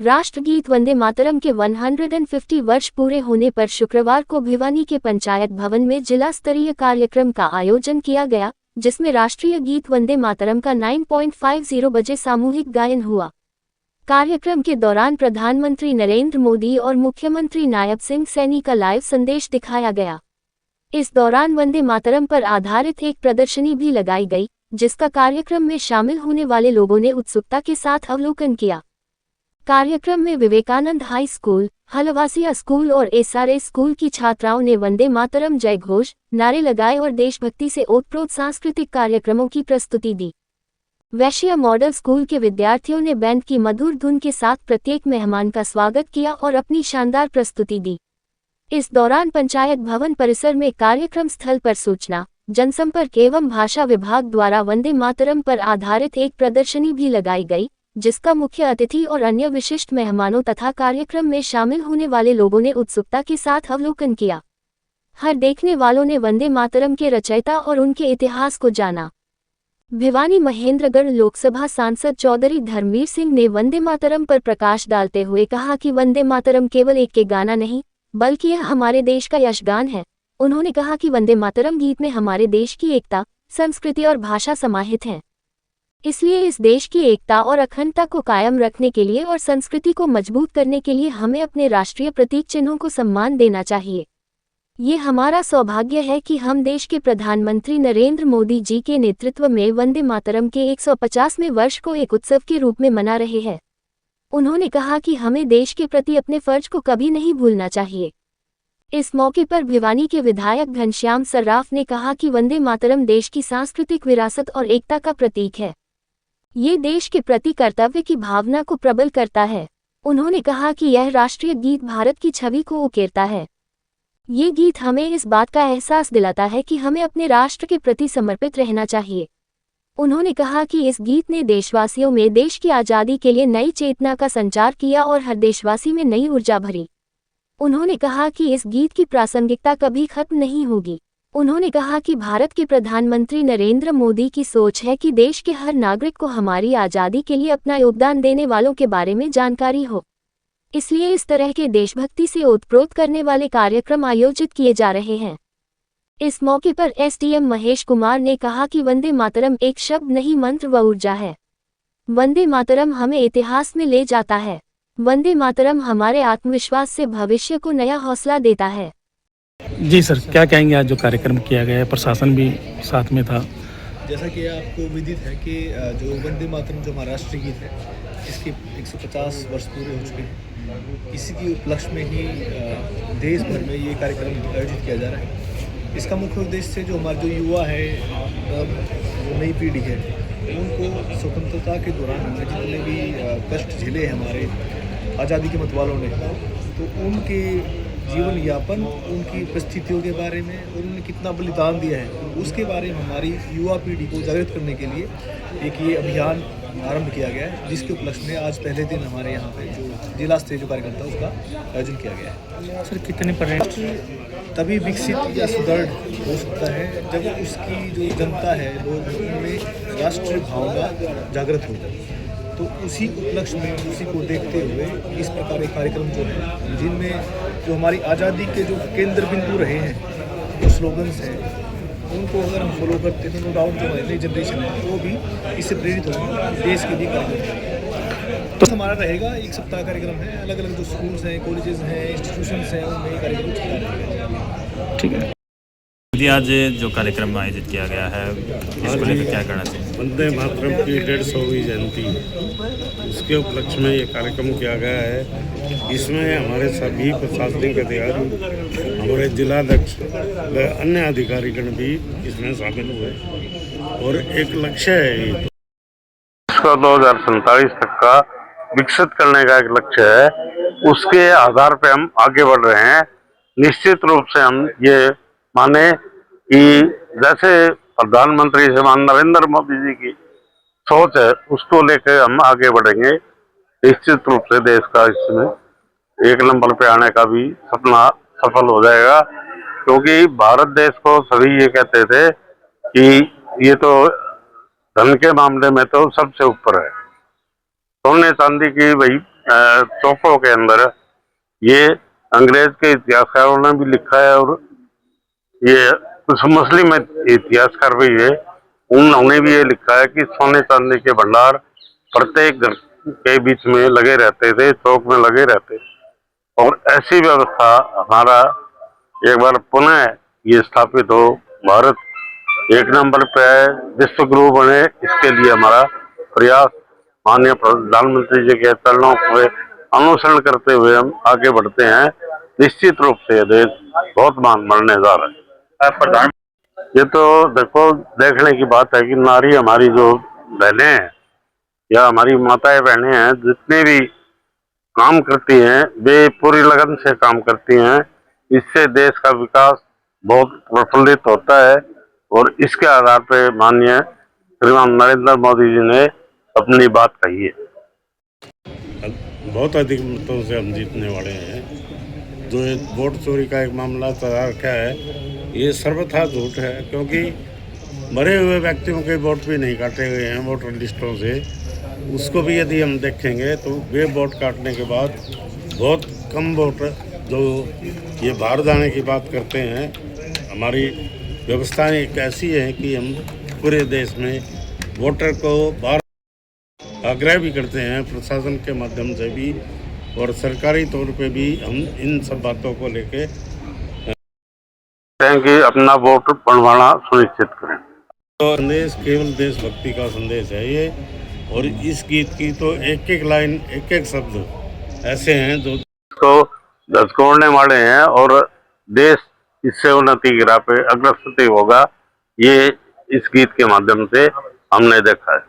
राष्ट्रगीत वंदे मातरम के 150 वर्ष पूरे होने पर शुक्रवार को भिवानी के पंचायत भवन में जिला स्तरीय कार्यक्रम का आयोजन किया गया, जिसमें राष्ट्रीय गीत वंदे मातरम का 9:50 बजे सामूहिक गायन हुआ। कार्यक्रम के दौरान प्रधानमंत्री नरेंद्र मोदी और मुख्यमंत्री नायब सिंह सैनी का लाइव संदेश दिखाया गया। इस दौरान वंदे मातरम पर आधारित एक प्रदर्शनी भी लगाई गई, जिसका कार्यक्रम में शामिल होने वाले लोगों ने उत्सुकता के साथ अवलोकन किया। कार्यक्रम में Vivekananda high school, Halwasiya school और एसआरएस स्कूल की छात्राओं ने वंदे मातरम जय घोष नारे लगाए और देशभक्ति से ओतप्रोत सांस्कृतिक कार्यक्रमों की प्रस्तुति दी। वैश्य मॉडल स्कूल के विद्यार्थियों ने बैंड की मधुर धुन के साथ प्रत्येक मेहमान का स्वागत किया और अपनी शानदार प्रस्तुति दी। इस दौरान पंचायत भवन परिसर में कार्यक्रम स्थल पर सूचना, जनसंपर्क एवं भाषा विभाग द्वारा वंदे मातरम पर आधारित एक प्रदर्शनी भी लगाई गई, जिसका मुख्य अतिथि और अन्य विशिष्ट मेहमानों तथा कार्यक्रम में शामिल होने वाले लोगों ने उत्सुकता के साथ अवलोकन किया। हर देखने वालों ने वंदे मातरम के रचयिता और उनके इतिहास को जाना। भिवानी महेंद्रगढ़ लोकसभा सांसद चौधरी धर्मवीर सिंह ने वंदे मातरम पर प्रकाश डालते हुए कहा कि वंदे मातरम केवल एक के गाना नहीं, बल्कि यह हमारे देश का यशगान है। उन्होंने कहा कि वंदे मातरम गीत में हमारे देश की एकता, संस्कृति और भाषा समाहित है। इसलिए इस देश की एकता और अखंडता को कायम रखने के लिए और संस्कृति को मजबूत करने के लिए हमें अपने राष्ट्रीय प्रतीक चिन्हों को सम्मान देना चाहिए। ये हमारा सौभाग्य है कि हम देश के प्रधानमंत्री नरेंद्र मोदी जी के नेतृत्व में वंदे मातरम के 150वें वर्ष को एक उत्सव के रूप में मना रहे हैं। उन्होंने कहा कि हमें देश के प्रति अपने फर्ज को कभी नहीं भूलना चाहिए। इस मौके पर भिवानी के विधायक घनश्याम सर्राफ ने कहा कि वंदे मातरम देश की सांस्कृतिक विरासत और एकता का प्रतीक है। ये देश के प्रति कर्तव्य की भावना को प्रबल करता है। उन्होंने कहा कि यह राष्ट्रीय गीत भारत की छवि को उकेरता है। ये गीत हमें इस बात का एहसास दिलाता है कि हमें अपने राष्ट्र के प्रति समर्पित रहना चाहिए। उन्होंने कहा कि इस गीत ने देशवासियों में देश की आज़ादी के लिए नई चेतना का संचार किया और हर देशवासी में नई ऊर्जा भरी। उन्होंने कहा कि इस गीत की प्रासंगिकता कभी खत्म नहीं होगी। उन्होंने कहा कि भारत के प्रधानमंत्री नरेंद्र मोदी की सोच है कि देश के हर नागरिक को हमारी आज़ादी के लिए अपना योगदान देने वालों के बारे में जानकारी हो। इसलिए इस तरह के देशभक्ति से ओतप्रोत करने वाले कार्यक्रम आयोजित किए जा रहे हैं। इस मौके पर एसडीएम महेश कुमार ने कहा कि वंदे मातरम एक शब्द नहीं, मंत्र व ऊर्जा है। वंदे मातरम हमें इतिहास में ले जाता है। वंदे मातरम हमारे आत्मविश्वास से भविष्य को नया हौसला देता है। जी सर, क्या कहेंगे? आज जो कार्यक्रम किया गया है, प्रशासन भी साथ में था। जैसा कि आपको विदित है कि जो वंदे मातरम जो हमारा राष्ट्रीय गीत है, इसके 150 वर्ष पूरे हो चुके हैं। इसी की उपलक्ष्य में ही देश भर में ये कार्यक्रम आयोजित किया जा रहा है। इसका मुख्य उद्देश्य जो हमारे जो युवा है, जो नई पीढ़ी है, उनको स्वतंत्रता के दौरान हमने जितने भी कष्ट झेले हैं हमारे आज़ादी के मतवालों ने, तो उनके जीवन यापन, उनकी परिस्थितियों के बारे में और उन्होंने कितना बलिदान दिया है, उसके बारे में हमारी युवा पीढ़ी को जागृत करने के लिए एक ये अभियान आरंभ किया गया है, जिसके उपलक्ष्य में आज पहले दिन हमारे यहाँ पे जो जिला स्तरीय जो कार्यक्रम था उसका आयोजन किया गया है। सर, कितने पर्यटन तभी विकसित या सुदृढ़ हो सकता है जब उसकी जो जनता है, लोग उनमें राष्ट्रीय भावना जागृत हो। तो उसी उपलक्ष्य में, उसी को देखते हुए इस प्रकार के कार्यक्रम जो है, जिनमें जो हमारी आज़ादी के जो केंद्र बिंदु रहे हैं, जो स्लोगन्स हैं, उनको अगर हम फॉलो करते हैं तो नो डाउट जो हमारी नई जनरेशन है वो भी इससे प्रेरित होगी, देश के लिए कार्यक्रम तो हमारा रहेगा। एक सप्ताह कार्यक्रम है, अलग अलग जो स्कूल्स हैं, कॉलेजेस हैं, इंस्टीट्यूशंस हैं, उनमें ये कार्यक्रम चलता रहेगा। ठीक है जी, आज जो कार्यक्रम आयोजित किया गया है, इसको लेकर क्या कहना चाहिए? वंदे मातरम की 150वीं जयंती, उसके उपलक्ष्य में ये कार्यक्रम किया गया है। इसमें हमारे सभी प्रशासनिक अधिकारी, हमारे जिलाध्यक्ष व अन्य अधिकारीगण भी इसमें शामिल हुए और एक लक्ष्य है इसका 2047 तक का विकसित करने का एक लक्ष्य है। उसके आधार पे हम आगे बढ़ रहे हैं। निश्चित रूप से हम ये माने कि जैसे प्रधानमंत्री श्रीमान नरेंद्र मोदी जी की सोच है, उसको लेकर हम आगे बढ़ेंगे। निश्चित रूप से देश का इसमें एक नंबर पे आने का भी सपना सफल हो जाएगा, क्योंकि भारत देश को सभी ये कहते थे कि ये तो धन के मामले में तो सबसे ऊपर है। सोने चांदी की भाई चौकों के अंदर ये अंग्रेज के इतिहासकारों ने भी लिखा है और ये कुछ मुस्लिम इतिहासकार भी है, उन्होंने भी ये लिखा है कि सोने चांदी के भंडार प्रत्येक घर के बीच में लगे रहते थे, चौक में लगे रहते थे। और ऐसी व्यवस्था हमारा एक बार पुनः ये स्थापित हो, भारत एक नंबर पे है, विश्व गुरु बने, इसके लिए हमारा प्रयास माननीय प्रधानमंत्री जी के चरणों पे अनुसरण करते हुए हम आगे बढ़ते हैं। निश्चित रूप से ये देश बहुत मान मरने जा रहा है। ये तो देखो देखने की बात है कि नारी हमारी जो बहनें हैं या हमारी माताएं बहनें हैं, जितने भी काम करती हैं वे पूरी लगन से काम करती हैं। इससे देश का विकास बहुत प्रफुल्लित होता है और इसके आधार पर माननीय श्रीमान नरेंद्र मोदी जी ने अपनी बात कही है। बहुत अधिक मतों से हम जीतने वाले हैं। जो ये वोट चोरी का एक मामला तैयार रखा है, ये सर्वथा झूठ है, क्योंकि मरे हुए व्यक्तियों के वोट भी नहीं काटे गए हैं वोटर लिस्टों से। उसको भी यदि हम देखेंगे तो वे वोट काटने के बाद बहुत कम वोट जो ये बाहर जाने की बात करते हैं। हमारी व्यवस्थाएं एक ऐसी है कि हम पूरे देश में वोटर को बाहर आग्रह भी करते हैं, प्रशासन के माध्यम से भी और सरकारी तौर पे भी हम इन सब बातों को लेके कि अपना वोट बनवाना सुनिश्चित करें। तो संदेश केवल देशभक्ति का संदेश है ये, और इस गीत की तो एक एक लाइन एक एक शब्द ऐसे हैं जो इसको झकझोरने वाले हैं और देश इससे उन्नति की राह पे अग्रसर होगा, ये इस गीत के माध्यम से हमने देखा है।